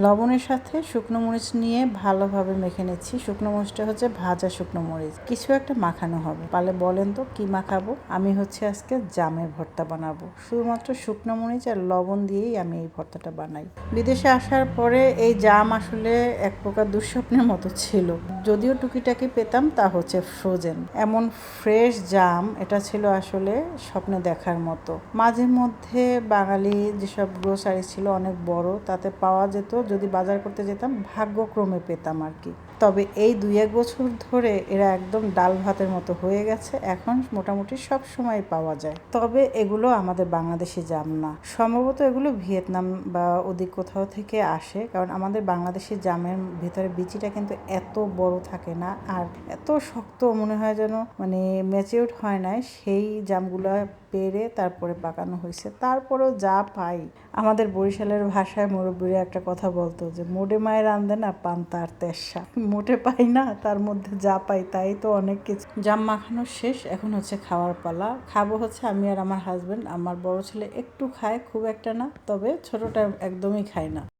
লবণের সাথে শুকনো মরিচ নিয়ে ভালোভাবে মেখে নিচ্ছি। শুকনো মরিচটা হচ্ছে ভাজা শুকনো মরিচ, কিছু একটা মাখানো হবে। পারলে বলেন তো কি মাখাবো? আমি হচ্ছে আজকে জামের ভর্তা বানাবো। শুধুমাত্র শুকনো মরিচ আর লবণ দিয়েই আমি এই ভর্তাটা বানাই। বিদেশে আসার পরে এই জাম আসলে এক প্রকার দুঃস্বপ্নের মতো ছিল। যদিও টুকিটাকি পেতাম, তা হচ্ছে ফ্রোজেন। এমন ফ্রেশ জাম এটা ছিল আসলে স্বপ্নে দেখার মতো। মাঝে মধ্যে বাঙালি যেসব গ্রোসারি ছিল অনেক বড়, তাতে পাওয়া যেত। যদি বাজার করতে যেতাম ভাগ্যক্রমে পেতাম আর কি। তবে এই 2-1 বছর ধরে এরা একদম ডাল ভাতের মতো হয়ে গেছে। এখন মোটামুটি সব সময় পাওয়া যায়। তবে এগুলো আমাদের বাংলাদেশি জাম না, সম্ভবত এগুলো ভিয়েতনাম বা ওদিক কোথাও থেকে আসে। কারণ আমাদের বাংলাদেশি জামের ভেতরে বিচিটা কিন্তু এত বড় থাকে না, আর এত শক্ত মনে হয় যেন মানে ম্যাচিউরড হয় নাই। সেই জামগুলো পেরে তারপরে পাকানো হয়েছে। তারপরেও যা পাই, আমাদের বরিশালের ভাষায় মুরব্বীরা একটা কথা বলতো যে মোটে মায়ের রান্ধে না পান্তা আর তেরসা। মোটে পাই না, তার মধ্যে যা পাই তাই তো অনেক কিছু। জাম মাখানো শেষ, এখন হচ্ছে খাওয়ার পালা। খাবো হচ্ছে আমি আর আমার হাজব্যান্ড। আমার বড় ছেলে একটু খায়, খুব একটা না, তবে ছোটটা একদমই খায় না।